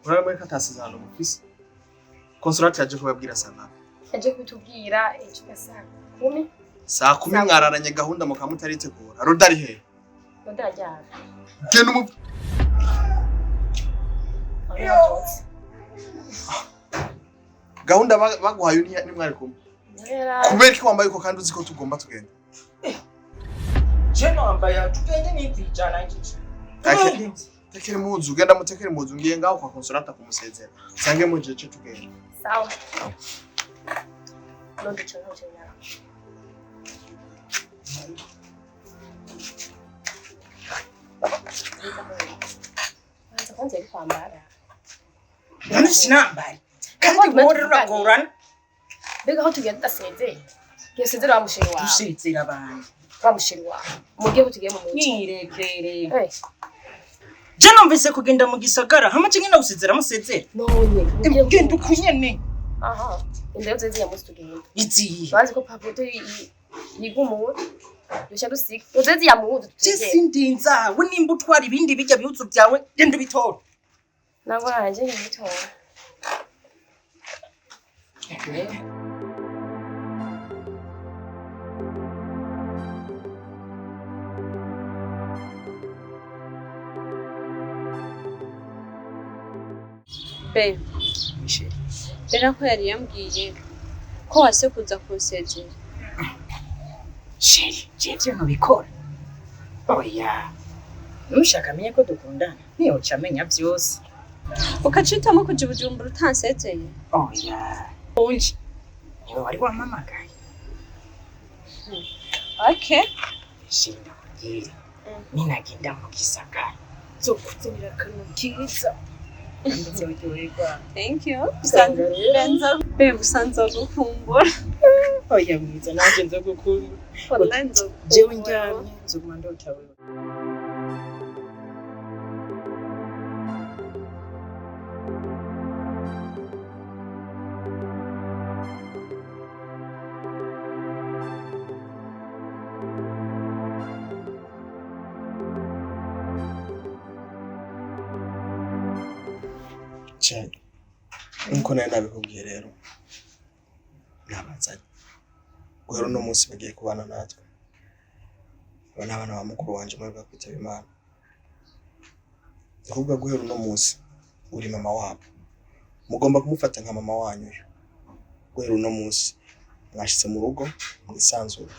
Uramwe katasizana mufisi. Consulate yaje kubabwira sana. Yaje kutubwira ejo saa 10. Saa 10 mwararanye gahunda mukamutaritse kora. Rodari he? Rodari yaje. Genda mu Gahunda baguhaye ni mwari kumwe. Kubera ko wambaye ko kandi uziko tugomba tugenda. Je wambaye tugende n'ikwijana iki. Tekere muzu genda mutekere muzu ngiye ngaho kwa consulate kumusezera. Sange mu jeje tugenda. Sawa. Nonde cyane cyane. Kwanza kwambara. Nani sinambari. Kandi muri ragorana. Bega aho tugenda seze. Gesezera wa mushiri wawe. Usizira abantu. Wa mushiri wawe. Mugiye kutugiye mu muzi. Nirekere. Je numvise kugenda mu gisagara hamace ngenda gusezera musezera. None. Genda ukunyene. Aha. Indeo zeze ya muzi tugenda. Izi. Bazi ko papoto yigumu. Yosha dusika. Zeze ya muzi tugenda. Je sindinza we nimba utwara ibindi bijya bihuzu byawe genda bitora. Nangwa anje ngitora. Be, Bera ko yari yambwiye ko wase kuza kunsezera. Sheri, je nubikora. Oya. Nushaka menye ko dukundana. Niyo camenya byose. Ukacitamo kuja Bujumbura utansezeye. Oya. Unji. Niwe wari wamamagaye. Okay. Sheri ndakubwira. Ninagenda mu gisagara. Zokuzanira akantu kiza. Thank you. Usanza gukumbura. Oya mwiza nanje nzogukumbura. Wallahi jewe njyamye nzogumanda utawe. Cyane. Nko nayo nabikubwiye rero. Nabazanye. Guhera no munsi bagiye kubana natwe. Abana ba mukuru wanje muri bakwita Imana. Ahubwo guhera no munsi uri mama wabo. Mugomba kumufata nka mama wanyu. Guhera no munsi mwashitse mu rugo mwisanzura.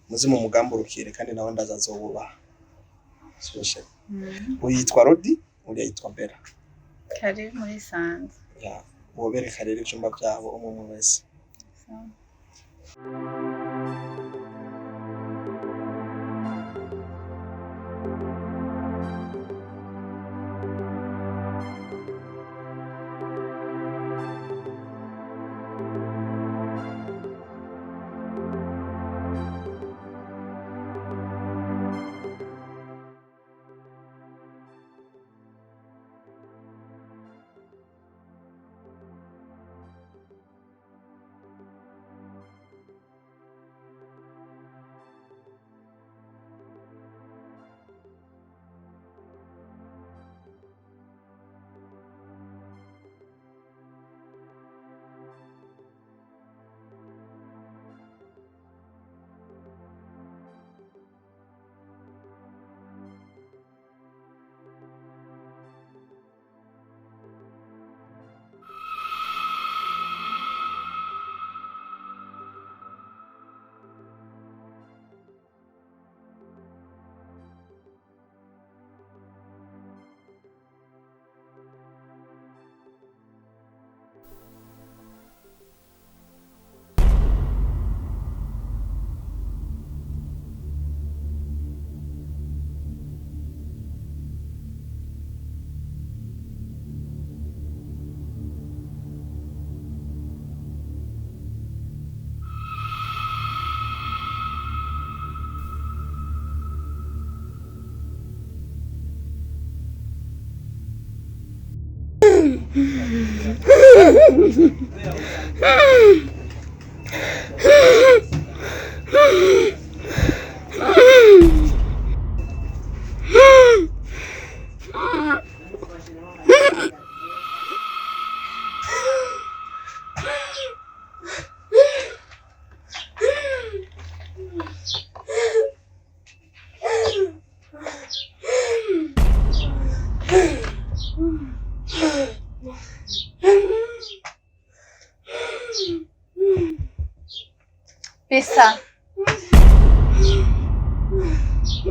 Muzi mu mugamburukire kandi nawe ndazazobuba. Soshe. Uyitwa Rodi, uri yitwa Bera. Kari muri sanze. Ya, wobereka rero icyumba byabo umwe wese. bisa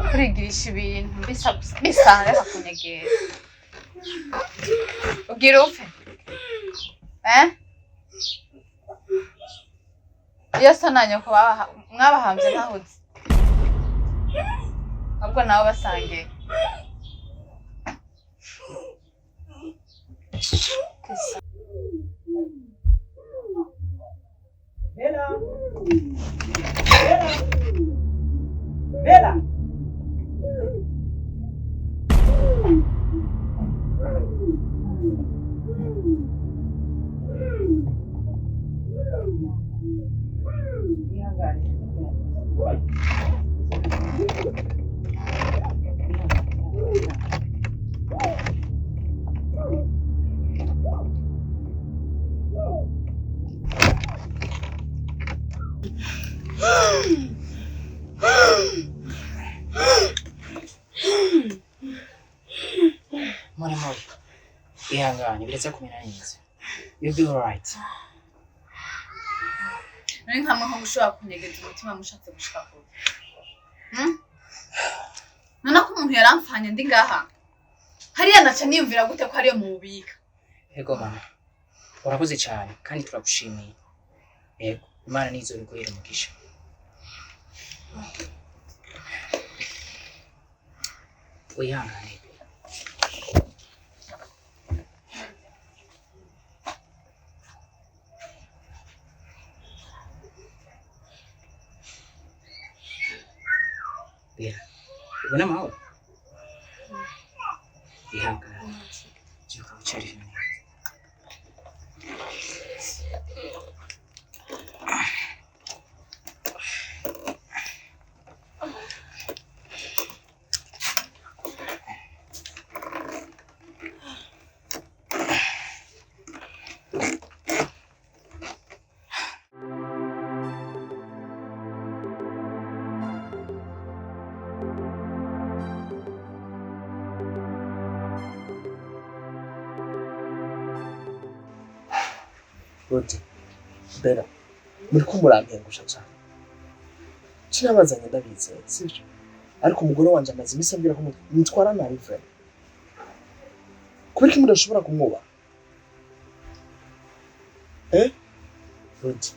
kurigirisha ibintu bisa reka kunyegera ugira upfe iyo so na nyoko mwabahambye ntahuze ahubwo nabo basangiye Bella. Bella. Mori, ihangane biretse kumera neza. You'll be alright. Nari nkamwe nko gushobora kunyegeza umutima mushatse gushika kure. Nona ko umuntu yaramfanye ndi ngaha. Hariya naca niyumvira gute ko hariyo mu bubika. Ego mama. Urakoze cyane kandi turagushimiye. Ego, Imana nizo riguhera umugisha. Wihangane. Bella, ubona amahoro? Ihangane. Byuka wicarire neza. Rodi, Bella, muriko murantengusha cyane. Kirabazanye ndabizeye, sivyo? Ariko umugore wanje amaze imisi ambwira ko mutwara nabi vrema. Kubera ko mudashobora kumwubaha? Rodi,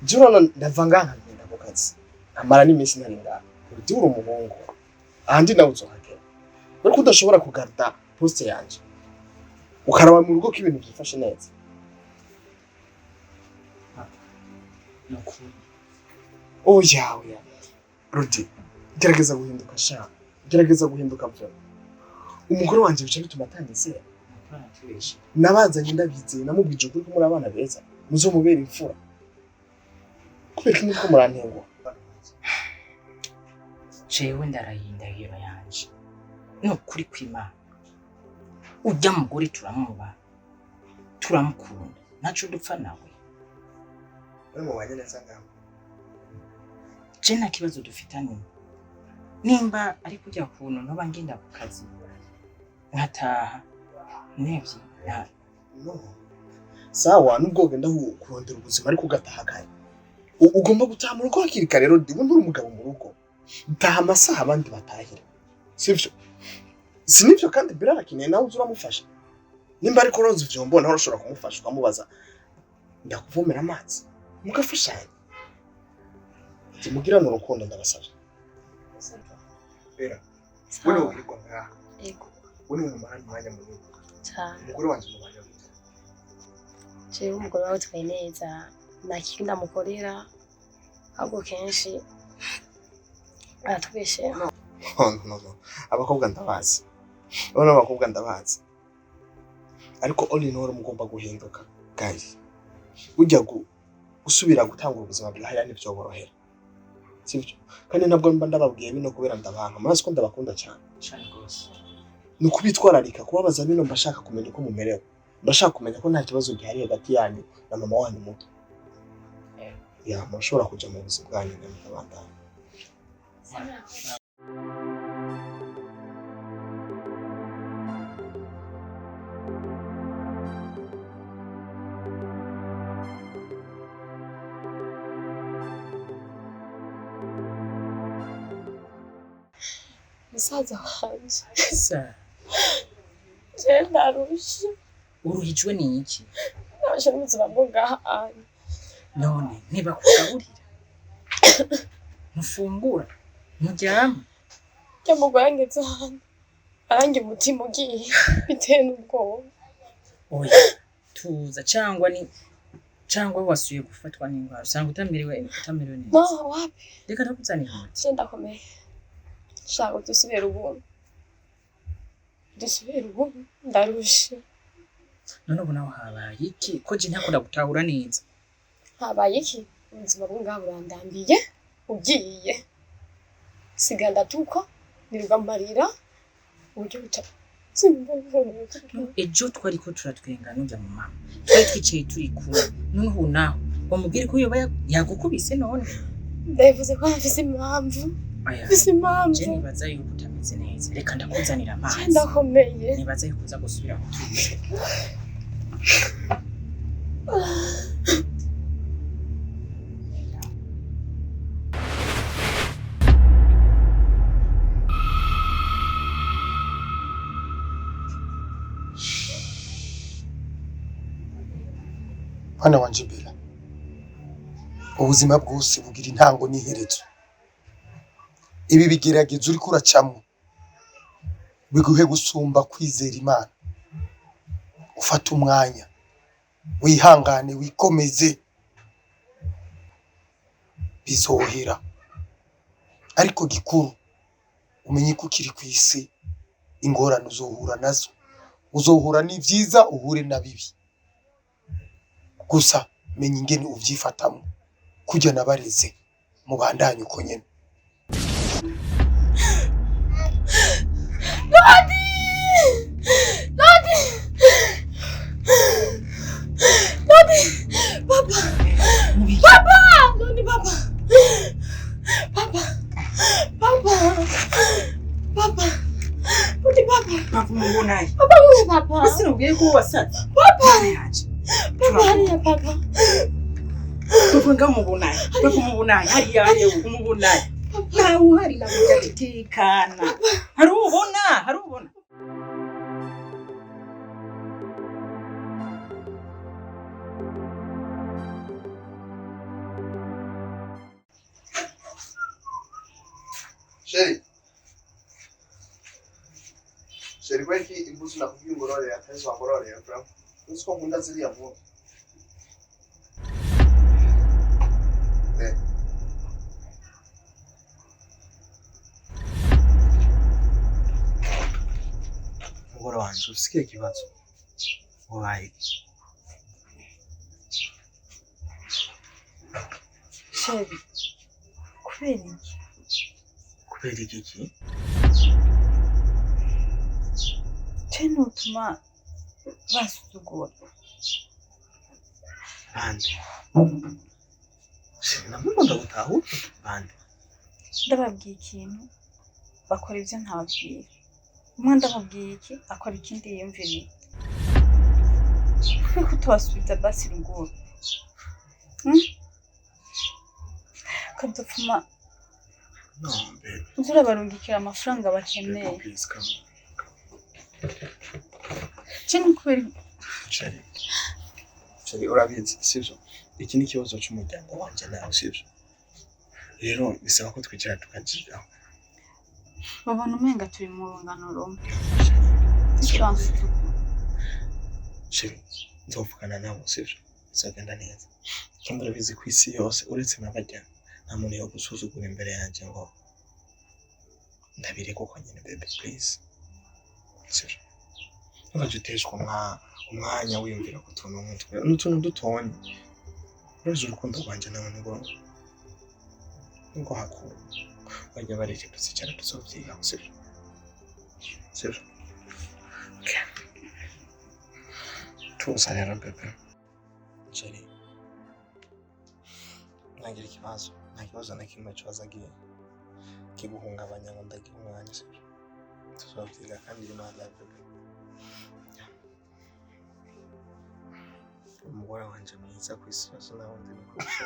jurana ndava ngaha ngenda mu kazi. Amara n'imisi ntari ngaha. Rodi uri umuhungu. Ahandi nawe uzohagera. Kubera ko udashobora kugarda poste yanje. Ukaraba mu rugo ko ibintu byifashe neza. Nukuri. Oya. Rodi, gerageza guhinduka sha. Gerageza guhinduka vyo. Umugore wanje bica bituma atanyizera. Nabazanye ndabizeye namubwije ukuri ko muri abana beza. Muzomubera imfura. Kubera ko murantengwa. Jewe ndarayindahiro yanje. Nukuri kw'Imana. Ujya mugore turamuba. Turamukunda. Naco dupfa nawe. Mubanye neza ngaho. Je nta kibazo dufitanye. Nimba ari kujya kuntu noba ngenda ku kazi. Nkataha. Nevye. No. Sawa nubwo ugenda kurondera ubuzima ariko ugataha kare. Ugomba gutaha mu rugo hakiri kare rero ndi umugabo mu rugo. Taha amasaha abandi batahira. Sivyo? Sinivyo kandi birarakine nawe uzuramufasha. Nimba ariko rozo vyombo naho ushobora kumufasha ukamubaza. Ndakuvomera amazi. Mugafashanya. Timugirana urukundo ndabasabye. Bella. Wewe ukirwa ngaha. Ego. Wewe mu mahandi mwanya munini. Cyane. Umugore wanje mubanye gute? Je umugore wawe twaye neza. Naki ndamukorera. Ahubwo kenshi aratubeshe. No. Abakobwa ndabazi. Bano abakobwa ndabazi. Ariko all in all mugomba guhinduka. Guys. Ujya gusubira gutanga ubuzima bwahaya n'ibyo borohera. Sivyo? Kandi ntabwo mba ndababwiye bino kubera ndabanka. Murazi ko ndabakunda cyane. Cyane rwose. Nukubitwararika kubabaza bino mbashaka kumenya ko mumerewe. Mbashaka kumenya ko nta kibazo gihari hagati yanyu na mama wanyu muto. Ya, murashobora kuja mu buzima bwanyu n'abandana. musaza wanje Sa je ndarusha uruhijwe n'iki? nabasha n'ubuzima bwo ngaha anye None ntibakugaburira mufungura muryama cyo mugore ngeze hano arange umutima ugiye bitewe n'ubwoba. oya tuza cyangwa wasuye gufatwa n'indwara usanga utamerewe neza. No wapi Reka ndakuzanira umuti. je ndakomeye shaka dusubire ubuntu ndarusha. None ubu nawe habaye iki ko je ntakunda gutahura neza? Habaye iki? Ubuzima bwo ngaha burandambiye ugiye siga ndatuka niruga marira uburyo buta Ejo twariko turatwengana ujya mu mama twari twicaye turi kumwe none ubu naho wamubwire ko yoba yagukubise none ndavuze ko afise impamvu afise impamvu je nibaza yuko utameze neza reka ndakuzanira amazi ndakomeye nibaza yuko uza gusubira kutuza Mwana wanje Bella, ubuzima bwose bugira intango n'iherezo. Ibi bigeragezo uriko uracamwo biguhe gusumba kwizera Imana. Ufata umwanya wihangane wikomeze bizohera. Ariko gikuru umenye ko ukiri kw'isi ingorane uzohura nazo. Uzohura n'ivyiza uhure na bibi. Gusa menya ingene uvyifatamwo kujya nabareze mubandanye uko nyene. Papa mbonai. Papa. Ese ubwiye ko wasatse. Papa. Papa ngamubonai. Papa mubonai. Hariya umubonai. Nawe hari nabujya gutekana. Harubona. Sheri kweki imbuzi nakubwiye ngorore atazwa ngorore ya bro. Usko nkunda ziriya vuba. Ngoro wanje usikiye kibazo. Wayi. Sheri, Kubera iki? tena utuma basuzugura. Bande. Sheri namukunda gutahu bande. Ndababwiye ikintu bakora ibyo ntababwiye. Umwe ndamubwiye iki akora ikindi yiyumviriye. Kuko tubasubiza basi ruguru. Kadupfuma No, baby. uzura barungikira amafaranga bakeneye. Please come. Cini kubera Sheri urabizi sivyo? Iki ni ikibazo cy'umuryango wanje nawe sivyo? Rero bisaba ko twicara tukagira. babona umenga turi mu rungano rumwe. Sheri nzovugana nabo sivyo? Bizagenda neza. Kandi urabizi ku isi yose uretse n'abajya nta muntu yo gusuzugura imbere yanjye ngo ndabire koko nyine baby please. Sivyo? Ntugiteshwe umwanya wiyumvira ku tuntu nk'utwo n'utuntu dutonye. Urazi urukundo rwanje nawe ngo hakuru bajya bareke tuzicara tuzovyigaho sivyo? Sivyo? Tuza rero bebe. Sheri nagira ikibazo na kimwe cyozagiye kiguhungabanya ngo ndagira umwanya sivyo? Tuzovyiga kandi Imana bebe. Umugore wanje mwiza ku isi yose nawe ndi kurusha.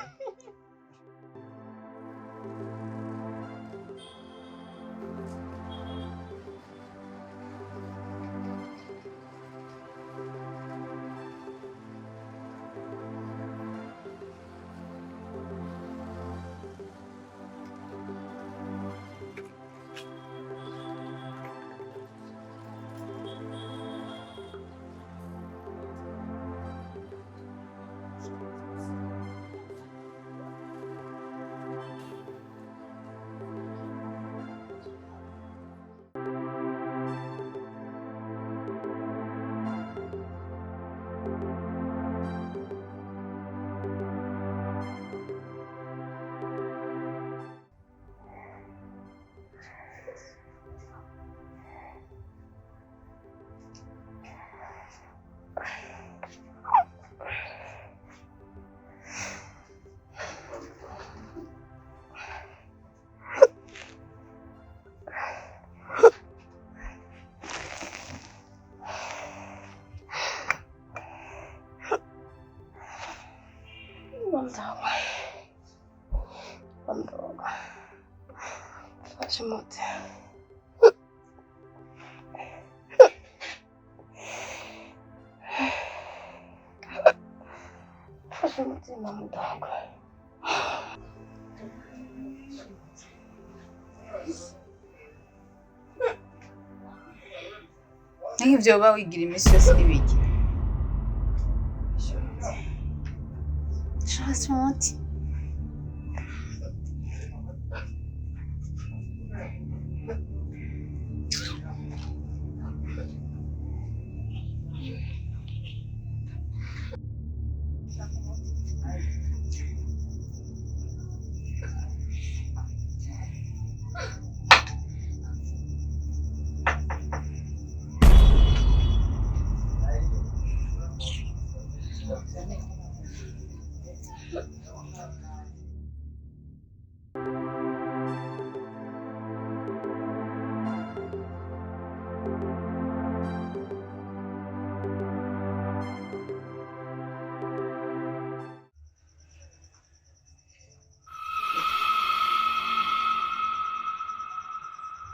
Fashe umuti. Fashe umutima mudogo. Nk'ivyo uba wigira imisi yose n'ibiki? Fashe umuti.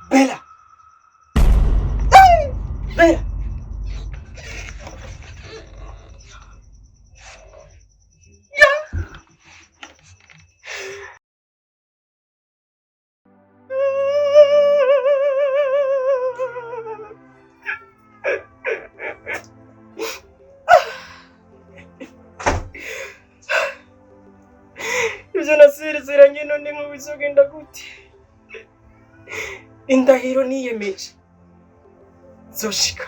Bella! Bella! Ivyo nasezeranye none mu bizogenda gute? Indahiro niyemeje zoshika.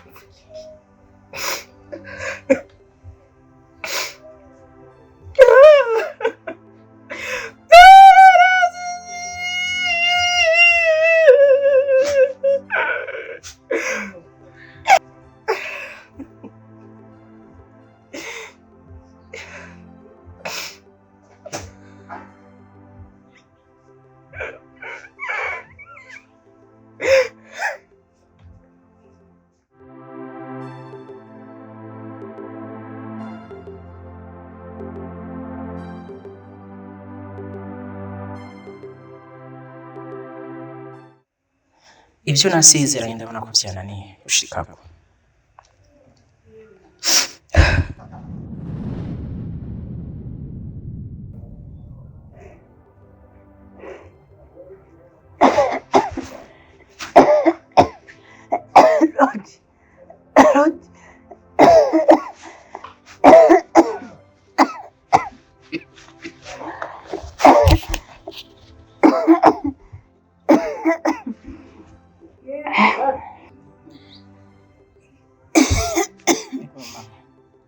Ibyo nasezeranye ndabona ko byananiye ushikako.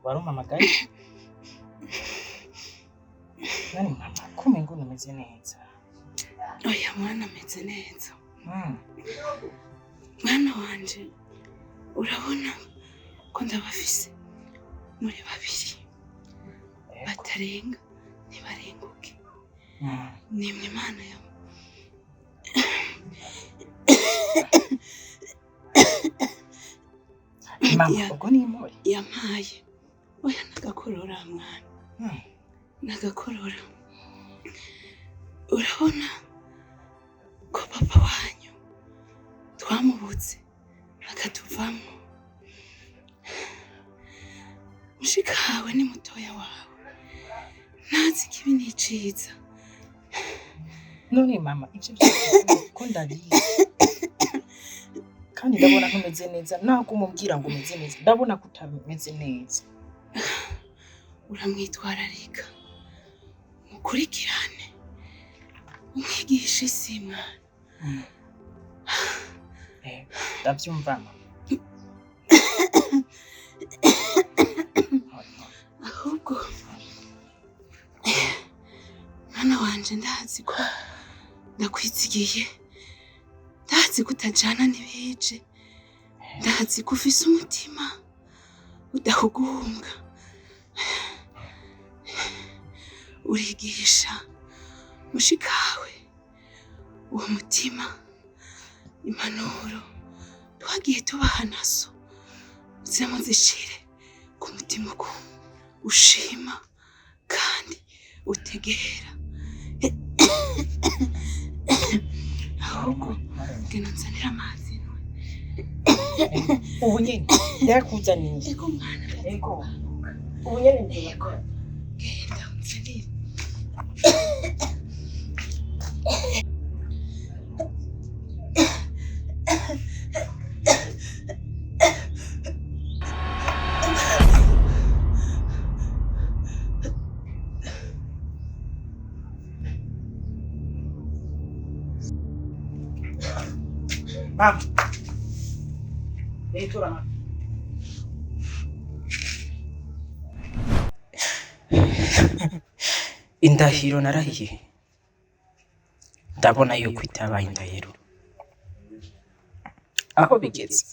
Warumamagaye? Nani mama, kumengo umeze neza? Oya mwana ameze neza. Mwana wanje urabona ko ndabafise muri babiri batarenga ntibarenguke. Nimwe Imana yawe. Mama, ubwo ni imori? Yampaye. Oya nagakorora mwana. Nagakorora. Urabona ko papa wanyu twamubutse akatuvamo. Mushikawe ni mutoya wawe. Ntazi kibi niciza. None mama, ibyo ko ndabizi. Kandi ndabona ko umeze neza. Nako umubwira ngo umeze neza. Ndabona ko utameze neza. Uramwitwararika. Mukurikirane. Umwigisha isi mwana. Ndabyumva mama. Ahubwo mwana wanje ndazi ko ndakwizigiye. Ndazi ko utajana n'ibije. Ndazi ko ufise umutima udahugunga. Urigisha mushikawe uwo mutima impanuro twagiye tubaha nazo uze muzishire ku mutima ko ushima kandi utegera. Ahubwo genda nzanira amazi. ubu nyene ndakuzaniye. Ego mwana, Ego. Ubu nyene ngiye. genda nzanira. Mama. Leitura, mama. Indahiro narahiye ndabona yuko itabaye indahiro aho bigeze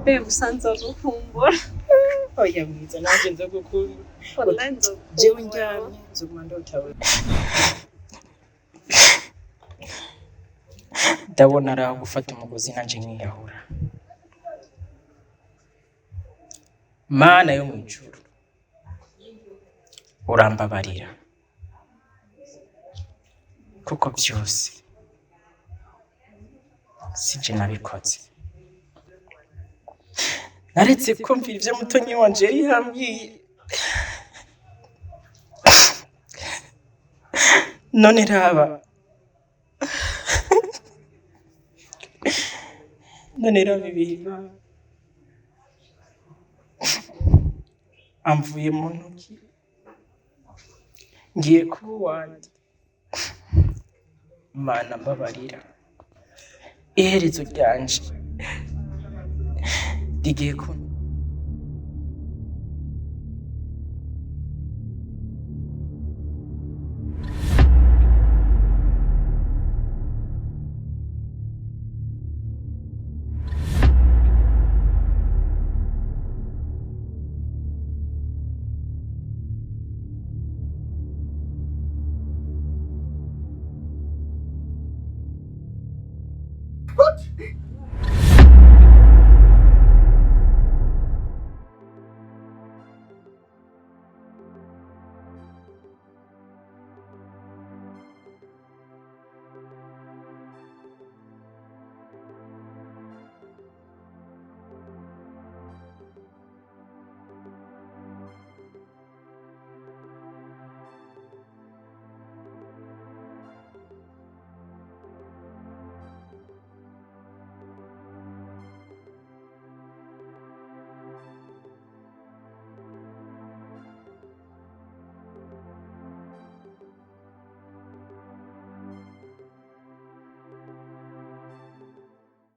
Be usanze gukumbura. Oya mwiza nanje nzogukunda. Wallahi nzokumbura. Jewe njyamye nzoguma ndotawe. ndabona ari aho gufata umugozi nanje nkiyahura. Mana yo mu ijuru urambabarira kuko byose sije nabikoze. Naretse kumvira ibyo mutonyi wanje yari yambwiye, none raba ibintu amvuye mu ntoki ngiye kuba uwanjye. Mana mbabarira, iherezo ryanje rigiye kuba